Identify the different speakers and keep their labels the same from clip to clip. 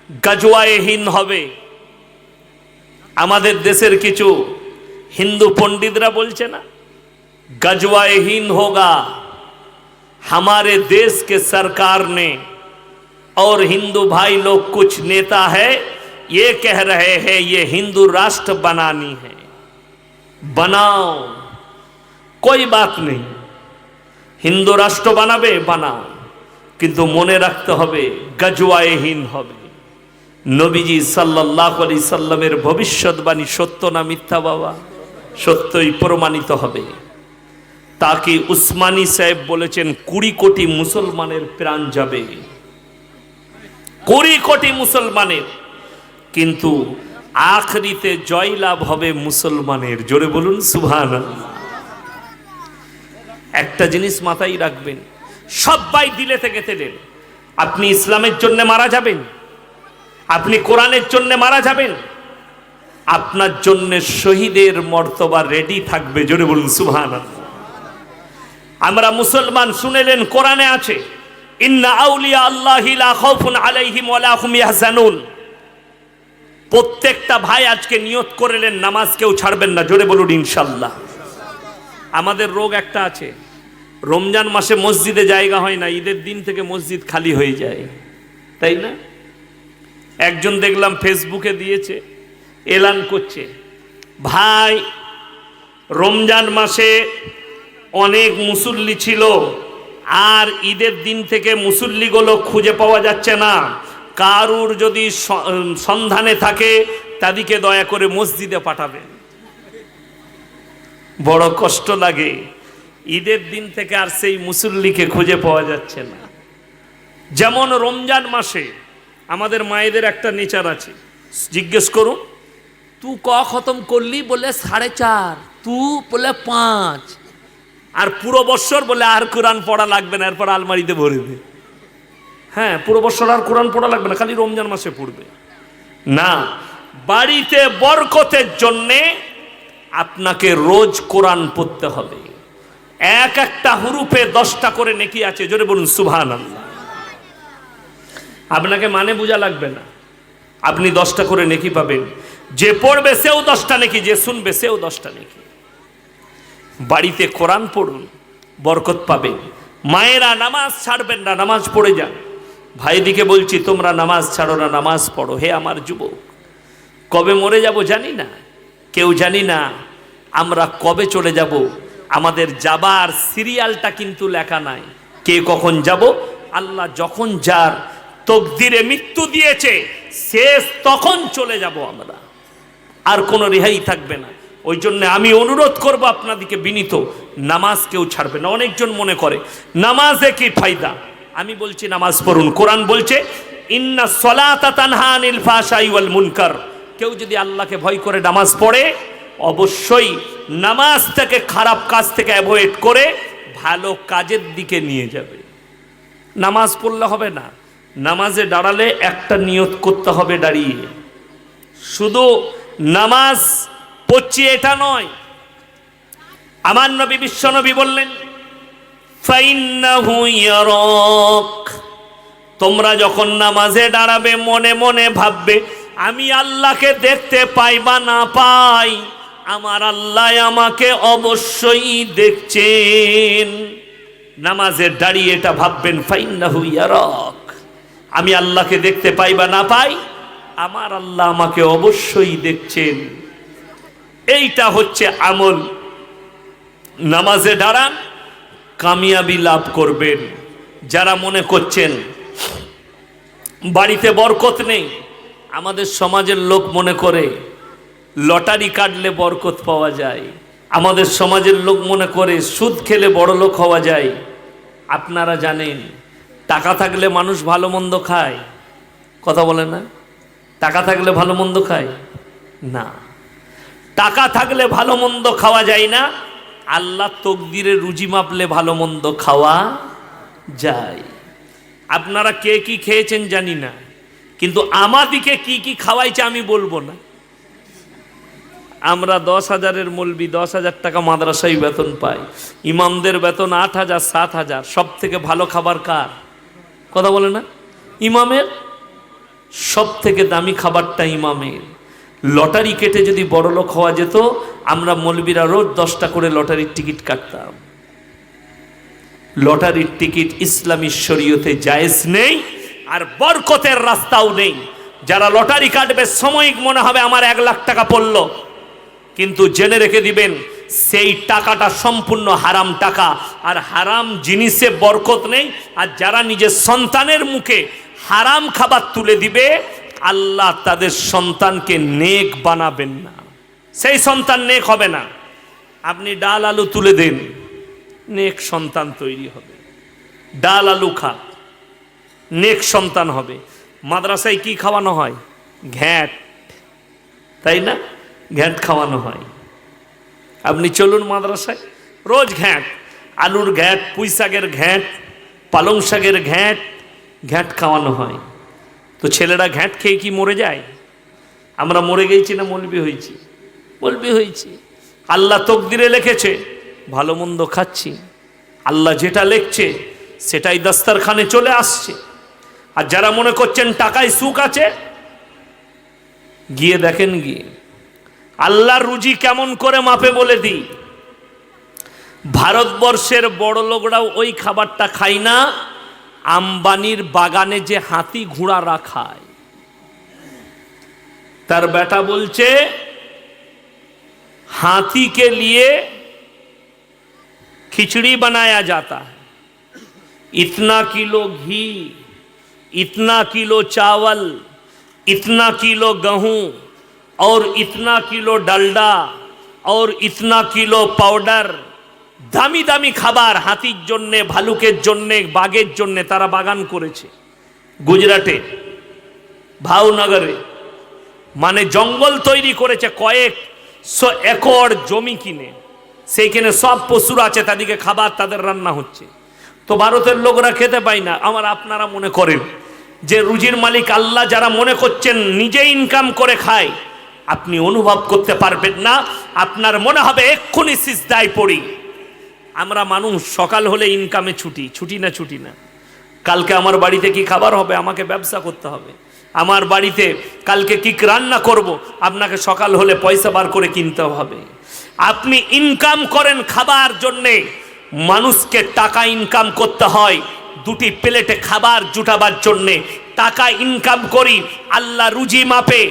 Speaker 1: গজওয়ায়ে হিন্দ হবে। আমাদের দেশের কিছু हिंदू पंडितरा बोलছে ना, गजवाए हिंद होगा, हमारे देश के सरकार ने और हिंदू भाई लोग कुछ नेता है ये कह रहे हैं ये हिंदू राष्ट्र बनानी है। बनाओ, कोई बात नहीं, हिंदू राष्ट्र बनाबे बनाओ, किंतु मने रखते होबे गजवाए हिंद होबे। नबीजी सल्लल्लाहु अलैहि सल्लामेर भविष्यवाणी सत्य ना मिथ्या बाबा? सत्यई प्रमाणित होबे। ताकि उस्मानी साहेब बोलेছেন 20 कोटी मुसलमानेर प्राण जाबे, 20 कोटी मुसलमानेर, किन्तु आखिरीते जय लाभ होबे मुसलमानेर। जोरे बोलुन सुबहानाल्लाह। একটা জিনিস মাথায় রাখবেন, সবাই দিলে থেকে দিলেন, আপনি ইসলামের জন্য মারা যাবেন, আপনি কোরআনের জন্য মারা যাবেন, আপনার জন্য শহীদের মর্তবা রেডি থাকবে। জোরে বলুন সুবহানাল্লাহ। আমরা মুসলমান শুনেলেন কোরআনে আছে ইন্না আউলিয়া আল্লাহি লা খাউফুন আলাইহিম ওয়া লা হুম ইয়াহজানুন। প্রত্যেকটা ভাই আজকে নিয়ত করেলেন নামাজ কেউ ছাড়বেন না। জোরে বলুন ইনশাআল্লাহ। আমাদের রোগ একটা আছে, রমজান মাসে মসজিদে জায়গা হয় না, ঈদের দিন থেকে মসজিদ খালি হয়ে যায়, তাই না? একজন দেখলাম ফেসবুকে দিয়েছে, এলান করছে, ভাই রমজান মাসে অনেক মুসল্লি ছিল আর ঈদের দিন থেকে মুসল্লিগুলো খুঁজে পাওয়া যাচ্ছে না, কারুর যদি সন্ধানে থাকে তাদেরকে দয়া করে মসজিদে পাঠাবেন। বড় কষ্ট লাগে, ঈদের দিন থেকে আর সেই মুসল্লিকে খুঁজে পাওয়া যাচ্ছে না। যেমন রমজান মাসে আমাদের মায়েদের একটা নেচার আছে, জিজ্ঞেস করুন তুই ক খতম করলি, বলে 4.5, তুই বলে 5, আর পুরো বছর বলে আর কোরআন পড়া লাগবে না, এরপর আলমারিতে ভরবে। হ্যাঁ, পুরো বছর আর কোরআন পড়া লাগবে না, খালি রমজান মাসে পড়বে না। বাড়িতে বরকতের জন্যে আপনাকে রোজ কোরআন পড়তে হবে। এক একটা হুরুফে 10টা করে নেকি আছে। জোরে বলুন সুবহানাল্লাহ। আপনাকে মানে বোঝা লাগবে না, আপনি 10টা করে নেকি পাবেন। যে পড়বে সেও 10টা নেকি, যে শুনবে সেও 10টা নেকি। বাড়িতে কোরআন পড়ুন, বরকত পাবেন। মায়েরা নামাজ ছাড়বেন না, নামাজ পড়ে যান। ভাইদিকে বলছি তোমরা নামাজ ছাড়ো না, নামাজ পড়ো। হে আমার যুবক, কবে মরে যাব জানি না, কেউ জানি না আমরা কবে চলে যাব। আমাদের যাবার সিরিয়ালটা কিন্তু লেখা নাই, কে কখন যাব। আল্লাহ যখন যার তকদিরে মৃত্যু দিয়েছে শেষ তখন চলে যাব আমরা, আর কোনো রেহাই থাকবে না। ওই জন্য আমি অনুরোধ করব আপনাদেরকে বিনীত, নামাজ কেউ ছাড়বে না। অনেকজন মনে করে নামাজে কি ফায়দা, আমি বলছি নামাজ পড়ুন। কোরআন বলছে ইন্না সলাতা তানহা আনিল ফাহশাই ওয়াল মুনকার। কেউ যদি আল্লাহকে ভয় করে নামাজ পড়ে, অবশ্যই নামাজ থেকে খারাপ কাজ থেকে অ্যাভয়েড করে ভালো কাজের দিকে নিয়ে যাবে। নামাজ পড়লে হবে না, নামাজে দাঁড়ালে একটা নিয়ত করতে হবে দাঁড়িয়ে। শুধু নামাজ পড়ছি এটা নয়, আমার নবী বিশ্বনবী বললেন ফাইন্নাহু ইয়ারাক। তোমরা যখন নামাজে দাঁড়াবে মনে মনে ভাববে আমি আল্লাহকে দেখতে পাই বা না পাই, আমার আল্লাহ আমাকে অবশ্যই দেখছেন। নামাজে দাঁড়িয়ে এটা ভাববেন ফাইন্নাহু ইয়ারাক, আমি আল্লাহকে দেখতে পাই বা না পাই, আমার আল্লাহ আমাকে অবশ্যই দেখছেন। এইটা হচ্ছে আমল। নামাজে দাঁড়ান, কামিয়াবি লাভ করবেন। যারা মনে করছেন বাড়িতে বরকত নেই, আমাদের সমাজের লোক মনে করে লটারি কাটলে বরকত পাওয়া যায়, আমাদের সমাজের লোক মনে করে সুদ খেলে বড় লোক হওয়া যায়। আপনারা জানেন টাকা থাকলে মানুষ ভালো মন্দ খায়, কথা বলে না? টাকা থাকলে ভালো মন্দ খায় না, টাকা থাকলে ভালো মন্দ খাওয়া যায় না। আল্লাহ তকদিরে রুজি মাপলে ভালো মন্দ খাওয়া যায়। আপনারা কে কি খেয়েছেন জানি না, কিন্তু আমাদিকে কি কি খাওয়াইছে আমি বলবো না। আমরা 10,000-এর মৌলবি 10,000 টাকা মাদ্রাসায় বেতন পাই, ইমামদের বেতন 8,000 7,000। সব থেকে ভালো খাবার কার, কথা বলে না? ইমামের। সব থেকে দামি খাবারটা ইমামের। লটারি কেটে যদি বড়লোক হওয়া যেত, আমরা মৌলবীরা রোজ 10টা করে লটারির টিকিট কাটতাম। লটারির টিকিট ইসলামী শরীয়তে জায়েজ নেই, আর বরকতের রাস্তাও নেই। যারা লটারি কাটবে সাময়িক মনে হবে আমার 1 লাখ টাকা পড়ল, কিন্তু জেনে রেখে দিবেন সেই টাকাটা সম্পূর্ণ হারাম টাকা, আর হারাম জিনিসে বরকত নেই। আর যারা নিজের সন্তানের মুখে হারাম খাবার তুলে দিবে, আল্লাহ তাদের সন্তানকে নেক বানাবেন না, সেই সন্তান নেক হবে না। আপনি ডাল আলু তুলে দেন, নেক সন্তান তৈরি হবে। ডাল আলু খা, নেক সন্তান হবে। মাদ্রাসায় কি খাওয়ানো হয়? ঘ্যাট, তাই না? ঘ্যাট খাওয়ানো হয়। আপনি চলুন মাদ্রাসায়, রোজ ঘ্যাট, আলুর ঘ্যাট, পুঁই শাকের ঘ্যাট, পালং শাকের ঘ্যাট, ঘ্যাট খাওয়ানো হয়। তো ছেলেরা ঘ্যাট খেয়ে কি মরে যায়? আমরা মরে গেছি না মৌলবি হয়েছি? মৌলবি হয়েছি। আল্লাহ তকদিরে লিখেছে, ভালো মন্দ খাচ্ছি, আল্লাহ যেটা লিখছে সেটাই দস্তরখানে চলে আসছে। আর যারা মনে করছেন টাকায় সুখ আছে, গিয়ে দেখেন, গিয়ে আল্লাহর রুজি কেমন করে মাপে বলে দিই। ভারতবর্ষের বড় লোকরাও ওই খাবারটা খায় না। আম্বানির বাগানে যে হাতি ঘোড়া রাখায়, তার বেটা বলছে हाथी के लिए खिचड़ी बनाया जाता है, इतना किलो घी, इतना किलो चावल, इतना किलो गेहूं और इतना किलो डलडा और इतना किलो पाउडर, दामी दामी खाबार हाथीर जन्ने, भालुकेर जन्ने, बाघेर जन्ने तारा बागान करेছে गुजराटे भावनगरे, माने जंगल तैरी करेছে कয়েক 100 একর জমি কিনে, সেইখানে সব পশুর আছে, তাদেরকে খাবার তাদের রান্না হচ্ছে। তো ভারতের লোকরা খেতে পায় না। আমার আপনারা মনে করেন যে রুজির মালিক আল্লাহ, যারা মনে করছেন নিজে ইনকাম করে খায়, আপনি অনুভব করতে পারবেন না। আপনার মনে হবে এক্ষুনি সিজদায় পড়ি। আমরা মানুষ সকাল হলে ইনকামে ছুটি, ছুটি না, ছুটি না। কালকে আমার বাড়িতে কি খাবার হবে, আমাকে ব্যবসা করতে হবে। আমার বাড়িতে কালকে কি রান্না করব, আপনাকে সকাল হলে পয়সা বার করে কিনতে হবে। আপনি ইনকাম করেন খাবার জন্যে, মানুষকে টাকা ইনকাম করতে হয় দুটি প্লেটে খাবার জুটাবার জন্যে। টাকা ইনকাম করি আল্লাহ রুজি মাপে,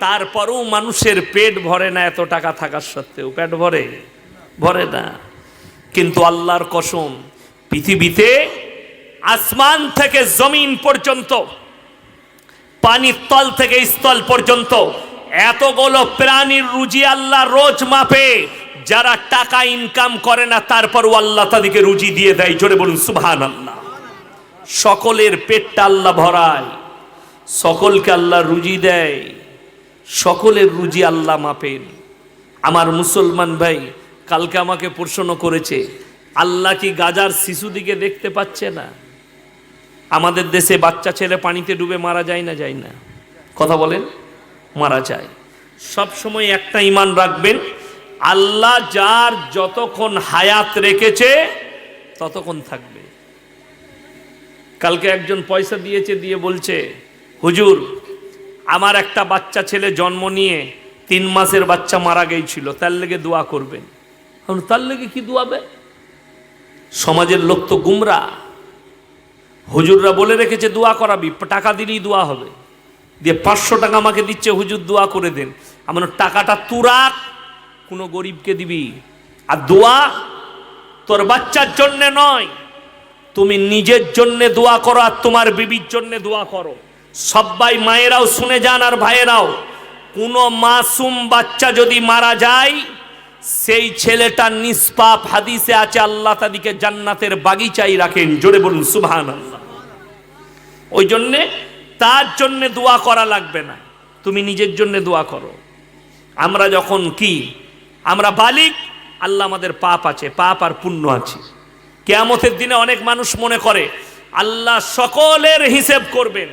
Speaker 1: তারপরেও মানুষের পেট ভরে না। এত টাকা থাকার সত্ত্বেও পেট ভরে? ভরে না। কিন্তু আল্লাহর কসম, পৃথিবীতে আসমান থেকে জমিন পর্যন্ত, পানির তল থেকে স্থল পর্যন্ত এতগুলো প্রাণীর রুজি আল্লাহ রোজ মাপে। যারা টাকা ইনকাম করে না, তারপরও আল্লাহ তাদেরকে রুজি দিয়ে দেয়। জোরে বলুন সুবহানাল্লাহ। সকলের পেটটা আল্লাহ ভরায়, সকলকে আল্লাহ রুজি দেয়, সকলের রুজি আল্লাহ মাপেন। আমার মুসলমান ভাই কালকে আমাকে প্রশ্ন করেছে, আল্লাহ কি গাজার শিশু দিকে দেখতে পাচ্ছে না? আমাদের দেশে বাচ্চা ছেলে পানিতে ডুবে মারা যায় না, যায় না? কথা বলেন, মারা যায়। সব সময় একটা ঈমান রাখবেন, আল্লাহ যার যতক্ষণ হায়াত রেখেছে ততক্ষণ থাকবে। কালকে একজন পয়সা দিয়েছে, দিয়ে বলছে, হুজুর আমার একটা বাচ্চা ছেলে জন্ম নিয়ে 3 মাসের বাচ্চা মারা গিয়েছিল, তার লেগে দোয়া করবেন। তার লেগে কি দোয়াবে? সমাজের লোক তো গুমরা। হুজুররা বলে রেখেছে দোয়া করাবি, টাকা দিলেই দোয়া হবে। দিয়ে 500 টাকা আমাকে দিচ্ছে, হুজুর দোয়া করে দেন। আমার টাকাটা তুরাক, কোনো গরিবকে দিবি। আর দোয়া তোর বাচ্চার জন্য নয়, তুমি নিজের জন্য দোয়া করো আর তোমার বিবির জন্য দোয়া করো। সবাই মায়েরাও শুনে যান আর ভাইয়েরাও, কোনো মাসুম বাচ্চা যদি মারা যায়, সেই ছেলেটা নিষ্পাপ। হাদিসে আছে আল্লাহ তাদেরকে জান্নাতের বাগিচায় রাখেন। জোরে বলুন সুবহানাল্লাহ। ওই জন্যে তার জন্য দোয়া করা লাগবে না, তুমি নিজের জন্য দোয়া করো। আমরা যখন কি, আমরা বালিক, আল্লাহ আমাদের পাপ আছে, পাপ আর পুণ্য আছে। কিয়ামতের দিনে অনেক মানুষ মনে করে আল্লাহ সকলের হিসেব করবেন,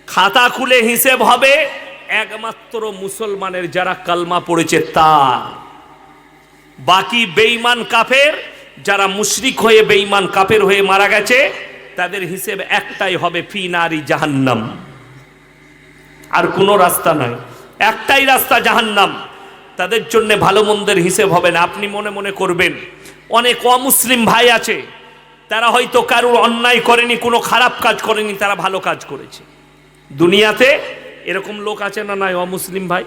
Speaker 1: খাতা খুলে হিসেব হবে একমাত্র মুসলমানের যারা কালমা পড়েছে তার। বাকি বেঈমান কাফের, যারা মুশরিক হয়ে বেঈমান কাফের হয়ে মারা গেছে, তাদের হিসেব একটাই হবে, ফি নারি জাহান্নাম। আর কোনো রাস্তা নাই, একটাই রাস্তা জাহান্নাম। তাদের জন্য ভালো মন্দের হিসেব হবে না। আপনি মনে মনে করবেন অনেক অমুসলিম ভাই আছে, তারা হয়তো কারোর অন্যায় করেনি, কোনো খারাপ কাজ করেনি, তারা ভালো কাজ করেছে। দুনিয়াতে এরকম লোক আছে না নাই? অমুসলিম ভাই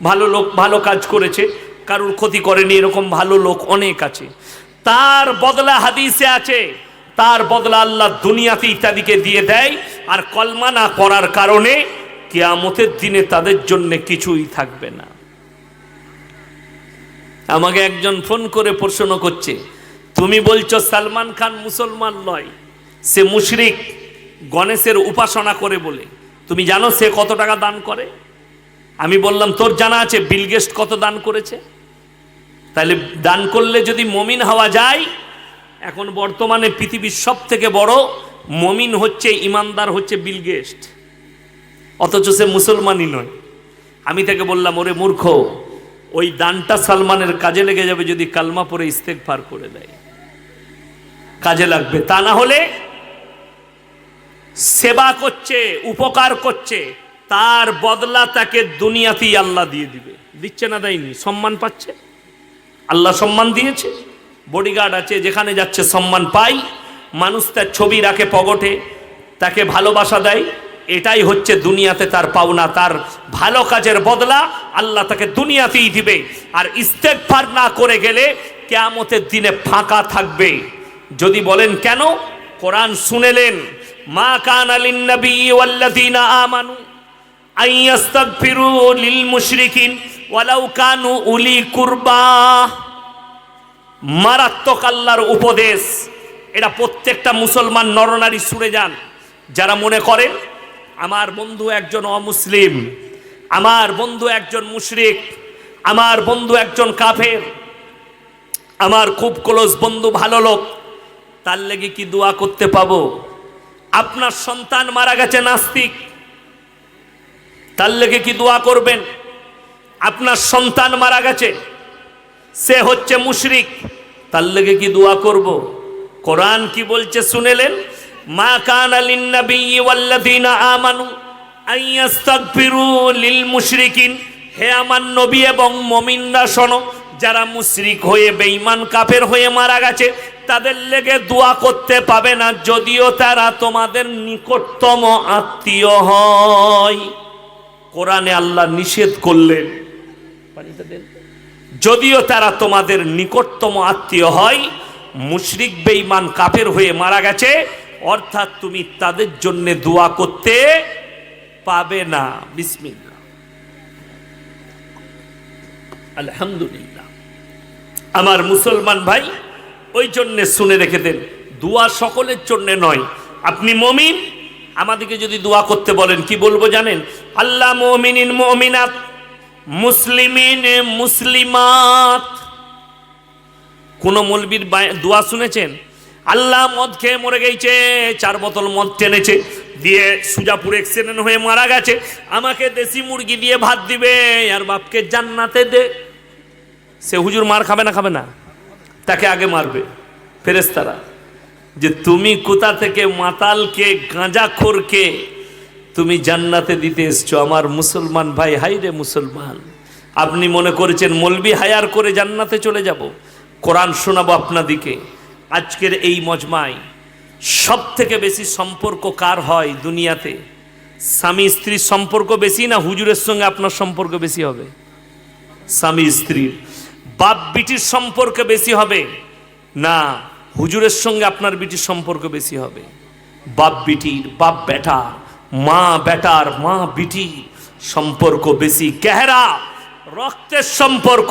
Speaker 1: ভালো লোক, ভালো কাজ করেছে, কারোর ক্ষতি করেনি, এরকম ভালো লোক অনেক আছে। তার বদলা হাদিসে আছে, তার বদলা আল্লাহ দুনিয়াতে ইত্যাদিকে দিয়ে দেয়। আর কলমা না করার কারণে কিয়ামতের দিনে তাদের জন্য কিছুই থাকবে না। আমাকে একজন ফোন করে প্রশ্ন করছে, তুমি বলছো সালমান খান মুসলমান নয়, সে মুশরিক, গণেশের উপাসনা করে বলে, তুমি জানো সে কত টাকা দান করে? আমি বললাম তোর জানা আছে বিল গেটস কত দান করেছে? তাহলে দান করলে যদি মমিন হওয়া যায়, এখন বর্তমানে পৃথিবীর সব থেকে বড় মমিন হচ্ছে, ইমানদার হচ্ছে বিল গেটস, অথচ সে মুসলমানই নয়। আমি তাকে বললাম, ওরে মূর্খ, ওই দানটা সালমানের কাজে লেগে যাবে যদি কালমা পরে ইস্তেগফার করে দেয়, কাজে লাগবে। তা না হলে সেবা করছে, উপকার করছে, তার বদলা তাকে দুনিয়াতেই আল্লাহ দিয়ে দিবে। দিচ্ছে না দেয়নি? সম্মান পাচ্ছে, আল্লাহ সম্মান দিয়েছে, বডিগার্ড আছে, যেখানে যাচ্ছে সম্মান পাই, মানুষ তার ছবি রাখে পকেটে, তাকে ভালোবাসা দেয়। এটাই হচ্ছে দুনিয়াতে তার পাওনা। তার ভালো কাজের বদলা আল্লাহ তাকে দুনিয়াতেই দিবে। আর ইস্তেগফার না করে গেলে কিয়ামতের দিনে ফাঁকা থাকবে। যদি বলেন কেন, কোরআন শুনেলেন, মা কানা লিন-নবী ওয়াল্লাযীনা আমানু আইয়াস্তাগফিরু লিল মুশরিকিন ওয়ালাউ কানু উলি কুরবা। মারাত্মক আল্লাহর উপদেশ, এটা প্রত্যেকটা মুসলমান নরনারী শুনে যান। যারা মনে করেন আমার বন্ধু একজন অমুসলিম, আমার বন্ধু একজন মুশরিক, আমার বন্ধু একজন কাফের, আমার খুব ক্লোজ বন্ধু ভালো লোক, তার লেগে কি দোয়া করতে পাবো? আপনার সন্তান মারা গেছে নাস্তিক, তার লেগে কি দোয়া করবেন? আপনার সন্তান মারা গেছে, সে হচ্ছে মুশরিক, তার লেগে কি দোয়া করব? কোরআন কি বলছে শুনেলেন, মা কানা লিন-নবী ওয়াল্লাযীনা আমানু আইয়াস্তাগফিরু লিল মুশরিকিন। হে আমার নবী এবং মুমিনরা শোনো, যারা মুশরিক হয়ে বেঈমান কাফের হয়ে মারা গেছে তাদের লেগে দোয়া করতে পাবে না, যদিও তারা তোমাদের নিকটতম আত্মীয় হয়। কোরআনে আল্লাহ নিষেধ করলেন, যদিও তারা তোমাদের নিকটতম আত্মীয় হয়, মুশরিক বেঈমান কাফের হয়ে মারা গেছে, অর্থাৎ তুমি তাদের জন্য দোয়া করতে পাবে না। বিসমিল্লাহ, আলহামদুলিল্লাহ। আমার মুসলমান ভাই, ওই জন্য শুনে রেখে দেন, দোয়া সকলের জন্য নয়। আপনি মুমিন, আমাদেরকে যদি দোয়া করতে বলেন কি বলবো জানেন? আল্লাহ মুমিনিন মুমিনাত, মুসলিমিন মুসলিমাত। কোন মৌলবীর দোয়া শুনেছেন? আল্লাহ মদ খেয়ে মরে গেছে, 4 বোতল মদ টেনেছে, দিয়ে সুজাপুর অ্যাক্সিডেন্ট হয়ে মারা গেছে, আমাকে দেশি মুরগি দিয়ে ভাত দিবে আর বাপকে জান্নাতে দে। সে হুজুর মার খাবে না? খাবে না, তাকে আগে মারবে ফেরেশতারা, যে তুমি কোথা থেকে মাতালকে গাঁজাখোরকে তুমি জান্নাতে দিতে এসছো। আমার মুসলমান ভাই, হাই রে মুসলমান, আপনি মনে করেছেন মৌলবি হায়ার করে জান্নাতে চলে যাব? কোরআন শোনাবো আপনাদিকে। আজকের এই মজমায় সব থেকে বেশি সম্পর্ক কার হয় দুনিয়াতে? স্বামী স্ত্রীর সম্পর্ক বেশি না হুজুরের সঙ্গে আপনার সম্পর্ক বেশি হবে? স্বামী স্ত্রীর। বাপ বিটির সম্পর্ক বেশি হবে না হুজুরের সঙ্গে আপনার বিটির সম্পর্ক বেশি হবে? বাপ বিটির, বাপ বেটা, মা বেটার, মা বিটির সম্পর্ক বেশি গেহরা, রক্তের সম্পর্ক।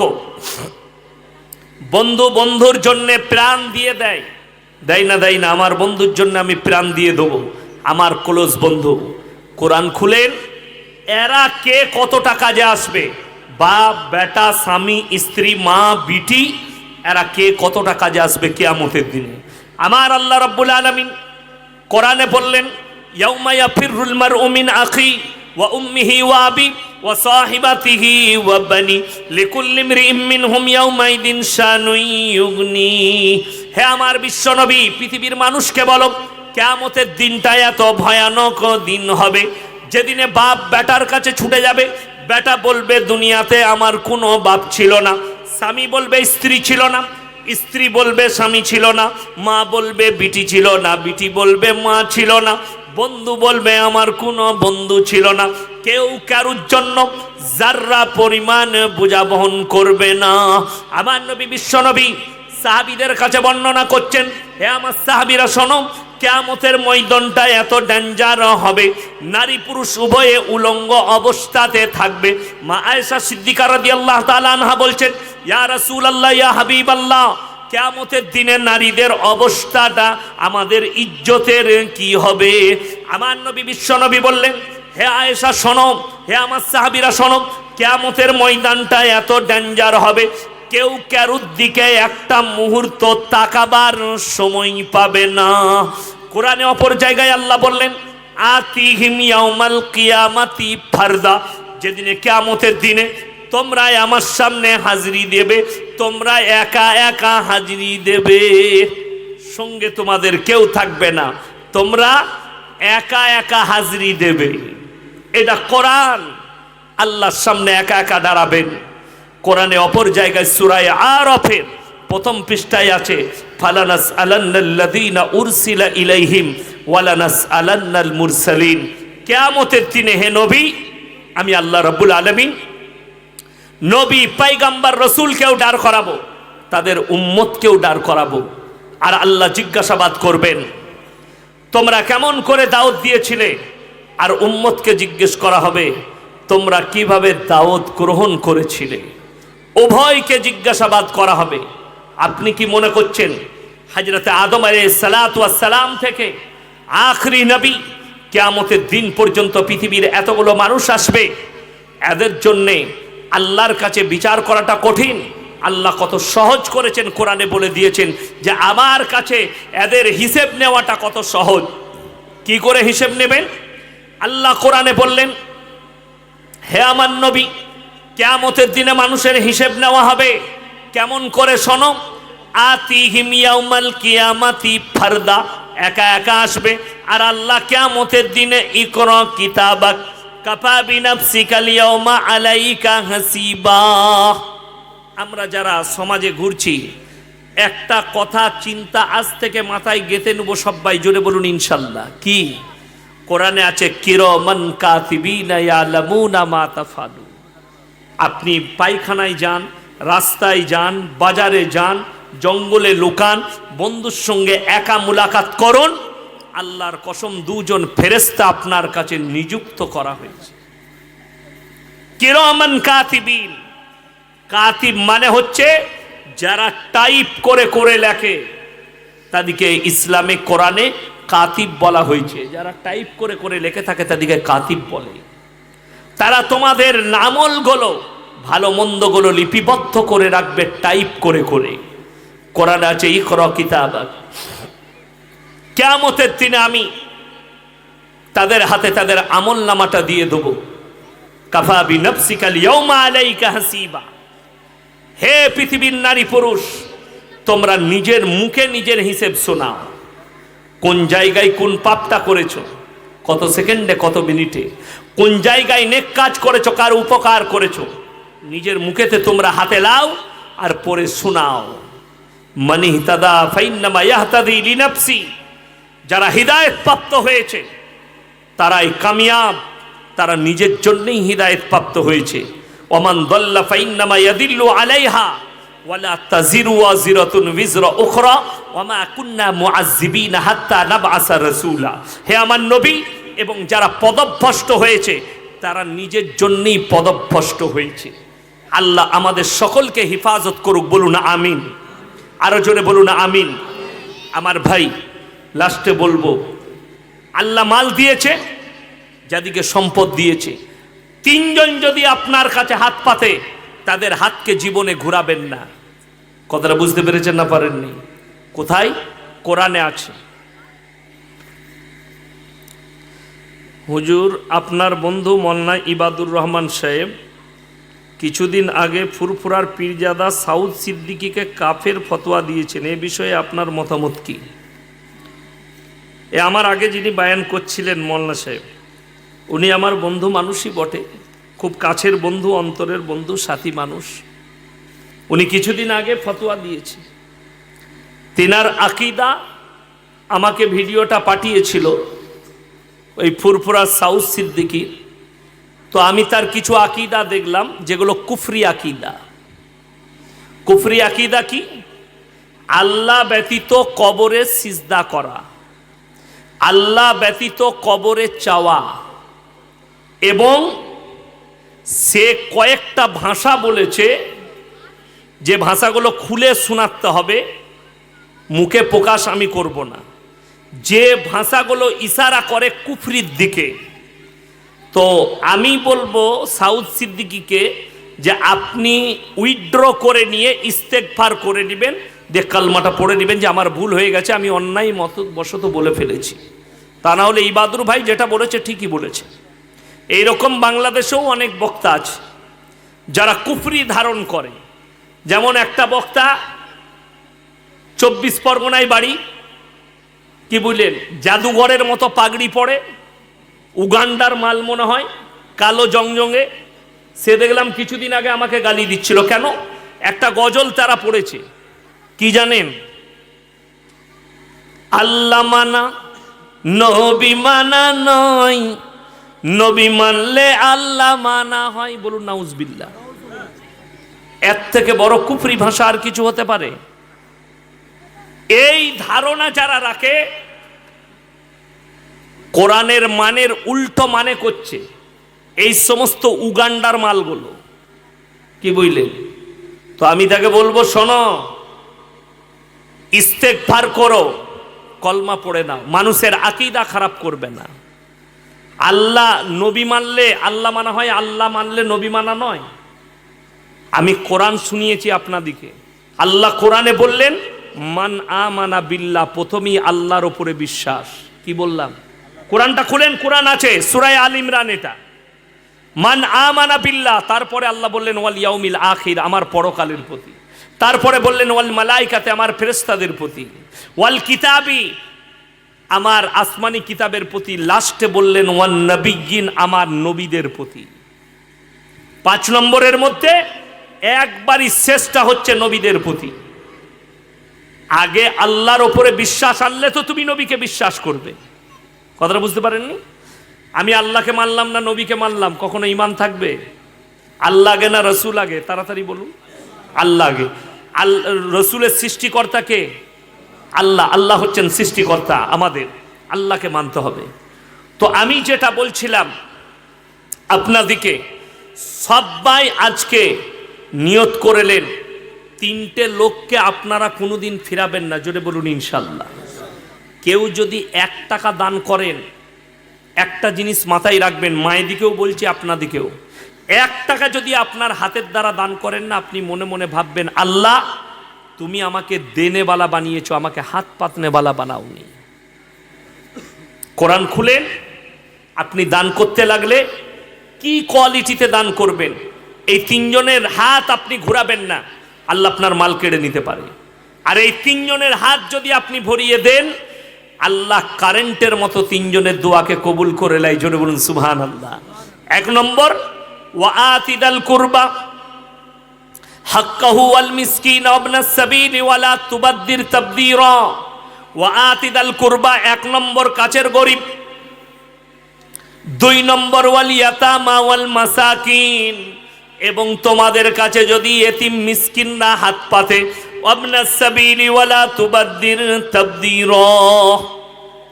Speaker 1: বন্ধু বন্ধুর জন্য প্রাণ দিয়ে দেয়, দেয় না? দেয় না? আমার বন্ধুর জন্য আমি প্রাণ দিয়ে দেবো, আমার ক্লোজ বন্ধু। কোরআন খুলেন, এরা কে কতটা কাজে আসবে? বাপ বেটা, স্বামী স্ত্রী, মা বিটি, এরা কে কতটা কাজে আসবে কিয়ামতের দিনে। আমার আল্লাহ রাব্বুল আলামিন কোরআনে বললেন, ইয়াউমা ইয়াফিরুল মারউ মিন আখি ওয়া উম্মিহি ওয়া আবি ওয়া সাহিবাতিহি ওয়া বানি লিকুল্লি ইমরিইম মিনহুম ইয়াউমাইদিন শানুন ইউগনি। হে আমার বিশ্বনবী, পৃথিবীর মানুষকে বলো, কিয়ামতের দিনটা এত ভয়ানক দিন হবে যেদিনে বাপ বেটার কাছে ছুটে যাবে, বেটা বলবে দুনিয়াতে আমার কোনো বাপ ছিল না, স্বামী বলবে স্ত্রী ছিল না, স্ত্রী বলবে স্বামী ছিল না, মা বলবে বিটি ছিল না, বিটি বলবে মা ছিল না, বন্ধু বলবে আমার কোনো বন্ধু ছিল না। কেউ কারুর জন্য যার্রা পরিমাণ বোঝা বহন করবে না। আমার নবী বিশ্বনবী সাহাবীদের কাছে বর্ণনা করছেন, হে আমার সাহাবীরা শোনো, কিয়ামতের ময়দানটা এত ডেঞ্জার হবে, নারী পুরুষ উভয়ে উলঙ্গ অবস্থাতে থাকবে। মা আয়েশা সিদ্দিকা রাদিয়াল্লাহু তাআলা আনহা বলছেন, ইয়া রাসূলুল্লাহ, ইয়া হাবিবাল্লাহ, কিয়ামতের দিনে নারীদের অবস্থাটা আমাদের ইজ্জতের কি হবে? আমার নবী বিশ্বনবী বললেন, হে আয়েশা শোনো, হে আমার সাহাবীরা শোনো, কিয়ামতের ময়দানটা এত ডেঞ্জার হবে, কেউ কারুর দিকে একটা মুহূর্ত তাকাবার সময় পাবে না। কোরআনে অপর জায়গায় আল্লাহ বললেন, আতিহিম ইয়াউমাল কিয়ামাতি ফারদা, যেদিনে কিয়ামতের দিনে তোমরা আমার সামনে হাজিরি দেবে, তোমরা একা একা হাজিরি দেবে, সঙ্গে তোমাদের কেউ থাকবে না, তোমরা একা একা হাজিরি দেবে। এটা কোরআন, আল্লাহর সামনে একা একা দাঁড়াবেন। কোরআনে অপর জায়গায় সূরা আরাফের প্রথম পৃষ্ঠায় আছে, ফালানাস আলান্নাল্লাযীনা উরসিলা ইলাইহিম ওয়ালানাস আলান্নাল মুরসালিন। কিয়ামতের দিনে হে নবী, আমি আল্লাহ রাব্বুল আলামিন নবী পয়গম্বর রাসূলকেও দাঁড় করাবো, তাদের উম্মতকেও দাঁড় করাবো, আর আল্লাহ জিজ্ঞাসাবাদ করবেন তোমরা কেমন করে দাওয়াত দিয়েছিলে, আর উম্মতকে জিজ্ঞেস করা হবে তোমরা কিভাবে দাওয়াত গ্রহণ করেছিলে। উভয়কে জিজ্ঞাসাবাদ করা হবে। আপনি কি মনে করছেন হযরত আদম আলাইহিস সালাতু ওয়াস সালাম থেকে আখরি নবী কিয়ামতের দিন পর্যন্ত পৃথিবীর এতগুলো মানুষ আসবে, এদের জন্যে আল্লাহর কাছে বিচার করাটা কঠিন? আল্লাহ কত সহজ করেছেন, কোরআনে বলে দিয়েছেন যে আমার কাছে এদের হিসেব নেওয়াটা কত সহজ। কি করে হিসেব নেবেন? আল্লাহ কোরআনে বললেন, হে আমার নবী, কিয়ামতের দিনে মানুষের হিসেব নেওয়া হবে কেমন করে শোনো, আতিহিম ইয়াউমাল কিয়ামাতি ফারদা, একা একা আসবে। আর আল্লাহ কিয়ামতের দিনে ইকরা কিতাবাক কাফা বিনাফসিকাল ইয়াউমা আলাইকা হাসিবা। আমরা যারা সমাজে ঘুরছি, একটা কথা চিন্তা আজ থেকে মাথায় গেঁথে নেব সবাই, জোরে বলুন ইনশাল্লাহ। কি? কোরআনে আছে কিরামান কাতিবিনা ইয়ালামুনা মা তাফালু। আপনি পায়খানায় যান, রাস্তায় যান, বাজারে যান, জঙ্গলে লুকান, বন্ধুর সঙ্গে একা মুলাকাত করুন, আল্লাহর কসম দুজন ফেরেশতা আপনার কাছে নিযুক্ত করা হয়েছে। কিরামান কাতিবিন, কাতিব মানে হচ্ছে যারা টাইপ করে করে লেখে, তাদেরকে ইসলামে কোরআনে কাতিব বলা হয়েছে। যারা টাইপ করে করে লেখে থাকে তাদেরকে কাতিব বলে। তারা তোমাদের আমলগুলো, ভালো মন্দগুলো লিপিবদ্ধ করে রাখবে টাইপ করে করে। কোরআনে আছে ইকরা কিতাবাক। কিয়ামতের দিনে আমি তাদের হাতে তাদের আমল নামাটা দিয়ে দেবো। কাফা বিনাফসিকাল ইয়াউমা আলাইকা হাসিবা। হে পৃথিবীর নারী পুরুষ, তোমরা নিজের মুখে নিজের হিসেব শোনাও। কোন জায়গায় কোন পাপটা করেছো, কত সেকেন্ডে কত মিনিটে, কোন জায়গায় নেক কাজ করেছো, কার উপকার করেছো, নিজের মুখেতে তোমরা হাতে লাও আর পরে শোনাও। মান ইহতাদা ফাইন্নামা ইয়াহতাদি লিনাফসি। যারা হিদায়াত প্রাপ্ত হয়েছে তারাই কামিয়াব, তারা নিজের জন্যই হিদায়াত প্রাপ্ত হয়েছে। ওমান দাল্লা ফাইন্নামা ইয়াদিল্লু আলাইহা ওয়ালা তাজিরু ওয়াজিরাতুন বিজরা উখরা ওয়ামা কুন্না মুআযযিবিনা হাত্তা নাবআসা রাসূলা। হে আমার নবী, এবং যারা পদভ্রষ্ট হয়েছে তারা নিজের জন্যই পদভ্রষ্ট হয়েছে। আল্লাহ আমাদের সকলকে হেফাজত করুক, বলুন আমিন। আরো জোরে বলুন আমিন। আমার ভাই, লাস্টে বলবো, আল্লাহ মাল দিয়েছে, যাদিকে সম্পদ দিয়েছে, তিনজন যদি আপনার কাছে হাত পাতে, তাদের হাতকে জীবনে ঘুরাবেন না। কথাটা বুঝতে পেরেছেন না পারেননি? কোথায়? কোরআনে আছে। হুজুর, আপনার বন্ধু মোল্লা ইবাদুর রহমান সাহেব কিছুদিন আগে ফুরফুরার পীরজাদা সাউদ সিদ্দিকীকে কাফের ফতোয়া দিয়েছেন, এ বিষয়ে আপনার মতামত কি? আমার আগে যিনি বায়ান করছিলেন মোল্লা সাহেব, উনি আমার বন্ধু মানুষই বটে, খুব কাছের বন্ধু, অন্তরের বন্ধু, সাথী মানুষ। উনি কিছুদিন আগে ফতোয়া দিয়েছে। তিনার আকীদা আমাকে ভিডিওটা পাঠিয়েছিল ওই ফুরফুরা সাউথ সিদ্দিকী। তো আমি তার কিছু আকীদা দেখলাম যেগুলো কুফরি আকীদা। কুফরি আকীদা কি? আল্লাহ ব্যতীত কবরে সিজদা করা, আল্লাহ ব্যতীত কবরে চাওয়া, এবং সে কয়েকটা ভাষা বলেছে যে ভাষাগুলো খুলে শোনাতে হবে, মুখে প্রকাশ আমি করব না, যে ভাষাগুলো ইশারা করে কুফরির দিকে। তো আমি বলবো সাউথ সিদ্দিকীকে যে আপনি উইথড্র করে নিয়ে ইস্তেগফার করে নেবেন, যে কালমাটা পড়ে নেবেন যে আমার ভুল হয়ে গেছে, আমি অন্যায় বশত বলে ফেলেছি। তা না হলে ইবাদুর ভাই যেটা বলেছে ঠিকই বলেছে। এইরকম বাংলাদেশেও অনেক বক্তা আছে যারা কুফরি ধারণ করে। যেমন একটা বক্তা 24 পরগনায় বাড়ি, কি বুঝলেন, জাদুঘরের মতো পাগড়ি পরে, উগান্ডার মাল মনে হয়, কালো জংজঙ্গে। সে দেখলাম কিছুদিন আগে আমাকে গালি দিচ্ছিল। কেন? একটা গজল তারা পড়েছে, কি জানেন? আল্লাহ মানা নবী মানা নয়, নবী মানলে আল্লাহ মানা হয়। বলুন নাউজুবিল্লাহ। এর থেকে বড় কুফরি ভাষা আর কিছু হতে পারে? এই ধারণা যারা রাখে, কোরআনের মানের উল্টো মানে করছে এই সমস্ত উগান্ডার মালগুলো, কি বুঝলেন? তো আমি তাকে বলবো, শোনো, ইস্তেগফার করো, কলমা পড়ে নাও, মানুষের আকীদা খারাপ করবে না। আল্লাহ নবী মানলে আল্লাহ মানা হয়, আল্লাহ মানলে নবী মানা নয়। আমি কোরআন শুনিয়েছি আপনাদিকে। আল্লাহ কোরআনে বললেন মান আমানা বিল্লাহ, প্রথমেই আল্লাহর ওপরে বিশ্বাস। কি বললাম? কোরআনটা খুলেন, কোরআন আছে সূরা আল ইমরান, এটা মান আমানা বিল্লাহ। তারপরে আল্লাহ বললেন ওয়াল ইয়াউমিল আখির, আমার পরকালের প্রতি। তারপরে বললেন ওয়াল মালাইকাতে, আমার ফেরেশতাদের প্রতি। ওয়াল কিতাবি, আমার আসমানি কিতাবের প্রতি। লাস্টে বললেন ওয়ান নবিয়্যিন, আমার নবীদের প্রতি। 5 নম্বরের মধ্যে একবারই শেষটা হচ্ছে নবীদের প্রতি। আগে আল্লাহর ওপরে বিশ্বাস আনলে তো তুমি নবীকে বিশ্বাস করবে। কথাটা বুঝতে পারেননি? আমি আল্লাহকে মানলাম না নবীকে মানলাম, কখনো ঈমান থাকবে? আল্লাহ আগে না রসুল আগে? তাড়াতাড়ি বলুন। আল্লাহ আগে। রসুলের সৃষ্টিকর্তা কে? আল্লাহ। আল্লাহ হচ্ছেন সৃষ্টিকর্তা, আমাদের আল্লাহকে মানতে হবে। তো আমি যেটা বলছিলাম আপনাদিকে, সবাই আজকে নিয়ত করেলেন 3টে লোককে আপনারা কোনোদিন ফিরাবেন না। জোরে বলুন ইনশাল্লাহ। কেউ যদি 1 টাকা দান করেন, একটা জিনিস মাথায় রাখবেন, মায়েদিকেও বলছি আপনাদিকেও, 1 টাকা যদি আপনার হাতের দ্বারা দান করেন না, আপনি মনে মনে ভাববেন আল্লাহ তুমি আমাকে দেনেওয়ালা বানিয়েছো, আমাকে হাত পাতনেওয়ালা বানাওনি। কোরআন খুলেন, আপনি দান করতে লাগলে কি কোয়ালিটিতে দান করবেন, এই 3 জনের হাত আপনি ঘুরাবেন না, আল্লাহ আপনার মাল কেড়ে নিতে পারে। আর এই 3 জনের হাত যদি আপনি ভরিয়ে দেন, আল্লাহ কারেন্টের মতো 3 জনের দোয়াকে কবুল করে লাই। জোরে বলুন সুবহানাল্লাহ। 1 নম্বর ওয়া আতিদাল কুরবা হাক্কাহু ওয়াল মিসকিন ওয়াবনাস সাবিল ওয়ালা তুবাদ্দির তাবদীরা। ওয়া আতিদাল কুরবা 1 নম্বর কাছের গরিব। 2 নম্বর ওয়াল ইয়াতামা ওয়াল মাসাকিন, এবং তোমাদের কাছে যদি এতিম মিসকিনরা হাত পাতে, ওয়াবনাস সাবিল ওয়ালা তুবাদ্দির তাবদীরা।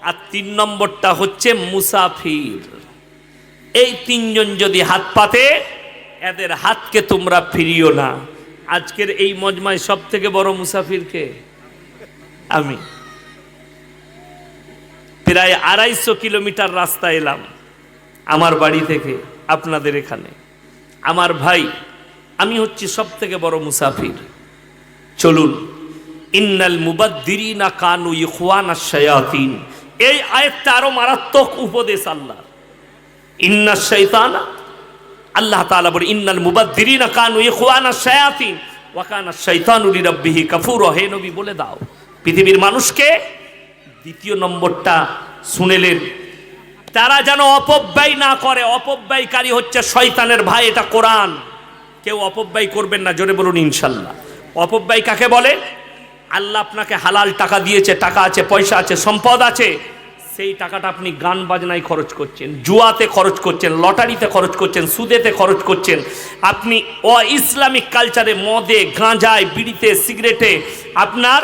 Speaker 1: আর 3 নম্বরটা হচ্ছে মুসাফির। এই 3 জন যদি হাত পাতে, এদের হাতকে তোমরা ফিরিও না। আজকের এই মজমায় সব থেকে বড় মুসাফিরকে আমি। প্রায় 250 কিলোমিটার রাস্তা এলাম আমার বাড়ি থেকে আপনাদের এখানে। আমার ভাই, আমি হচ্ছি সব থেকে বড় মুসাফির। চলুন, ইন্নাল মুবাদ্দিরিনা কানু ইখওয়ানাশ শায়াতিন, এই আয়াতটা আরো মারাত্মক উপদেশ আল্লাহ। ইন্নাশ শাইতানা, আল্লাহ তাআলা বলে ইন্নাল মুবাদ্দিরিনা কানু ইখওয়ানাশ শায়াতিন ওয়া কানাশ শাইতানু লিরাব্বিহি কাফুরা। হে নবী বলে দাও পৃথিবীর মানুষকে। 2 নম্বরটা শুনেলেন, তারা যেন অপব্যয় না করে। অপব্যয়কারী হচ্ছে শয়তানের ভাই, এটা কোরআন। কেউ অপব্যয় করবেন না, জোরে বলুন ইনশাল্লাহ। অপব্যয় কাকে বলে? আল্লাহ আপনাকে হালাল টাকা দিয়েছে, টাকা আছে, পয়সা আছে, সম্পদ আছে, সেই টাকাটা আপনি গান বাজনায় খরচ করছেন, জুয়াতে খরচ করছেন, লটারিতে খরচ করছেন, সুদেতে খরচ করছেন, আপনি ইসলামিক কালচারে, মদে, গাঁজায়, বিড়িতে, সিগারেটে, আপনার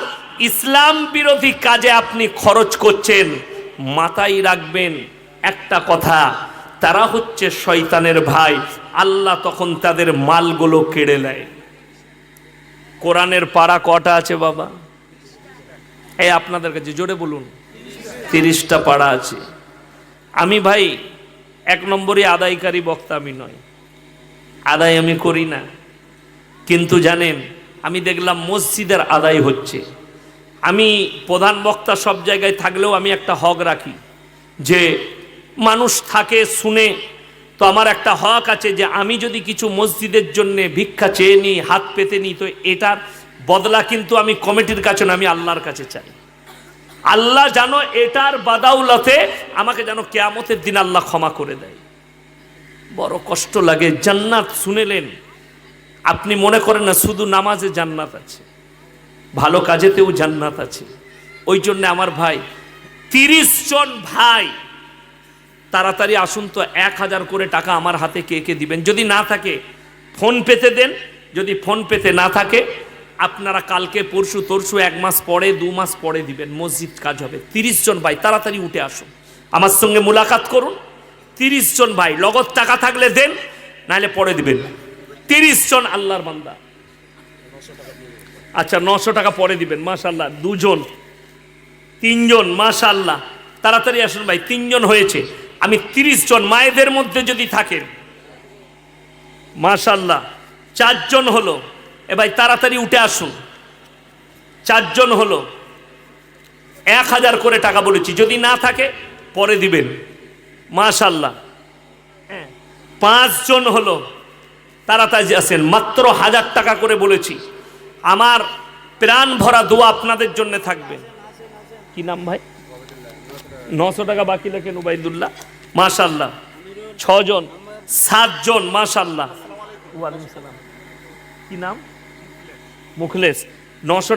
Speaker 1: ইসলাম বিরোধী কাজে আপনি খরচ করছেন। মাথায় রাখবেন একটা কথা, তারা হচ্ছে শয়তানের ভাই। আল্লাহ তখন তাদের মালগুলো কেড়ে নেয়। কোরআনের পারা কটা আছে বাবা? এই আপনাদের কাছে জোরে বলুন। 30টা পাড়া আছে। আমি ভাই 1 নম্বরে আদায়কারী বক্তা আমি নই, আদায় আমি করি না। কিন্তু জানেন, আমি দেখলাম মসজিদের আদায় হচ্ছে। আমি প্রধান বক্তা সব জায়গায় থাকলেও আমি একটা হক রাখি যে মানুষ থাকে শুনে, তো আমার একটা হক আছে যে আমি যদি কিছু মসজিদের জন্য ভিক্ষা চেয়ে নিই, হাত পেতে নিই, তো এটার বদলা কিন্তু আমি কমিটির কাছে না, আমি আল্লাহর কাছে চাই। আল্লাহ যেন এটার বাদাউলতে আমাকে যেন কিয়ামতের দিন আল্লাহ ক্ষমা করে দেয়। বড় কষ্ট লাগে। জান্নাত শুনেলেন, আপনি মনে করেন না শুধু নামাজে জান্নাত আছে, ভালো কাজেতেও জান্নাত আছে। ওই জন্য আমার ভাই 30 জন ভাই তাড়াতাড়ি আসুন তো, 1000 করে টাকা আমার হাতে কে কে দিবেন? যদি না থাকে ফোন পেতে দেন, যদি ফোন পেতে না থাকে আপনারা কালকে পরশু তরশু 1 মাস পরে 2 মাস পরে দিবেন, মসজিদ কাজ হবে। 30 জন ভাই তাড়াতাড়ি উঠে আসুন, আমার সঙ্গে মুলাকাত করুন। 30 জন ভাই, নগদ টাকা থাকলে দেন, নাহলে পরে দিবেন। 30 জন আল্লাহর বান্দা। আচ্ছা 900 টাকা পরে দিবেন, মাশাআল্লাহ। 2 জন, 3 জন, মাশাআল্লাহ। তাড়াতাড়ি আসুন ভাই, 3 জন হয়েছে। আমি 30 জন, মায়েদের মধ্যে যদি থাকেন মাশাআল্লাহ। 4 জন হলো, এ ভাই তাড়াতাড়ি উঠে আসুন। 4 জন হলো, 1000 করে টাকা বলেছি, যদি না থাকে পরে দিবেন, মাশাআল্লাহ। 5 জন হলো, তাড়াতাড়ি আসেন, মাত্র 1000 টাকা করে বলেছি। আমার প্রাণ ভরা দোয়া আপনাদের জন্য থাকবে। কি নাম ভাই? 900 টাকা বাকি লেখেন উবাইদুল্লাহ, মাশাআল্লাহ। 6 জন, 7 জন, মাশাআল্লাহ। ওয়ালাইকুম সালাম। কি নাম? মুখলেস। 900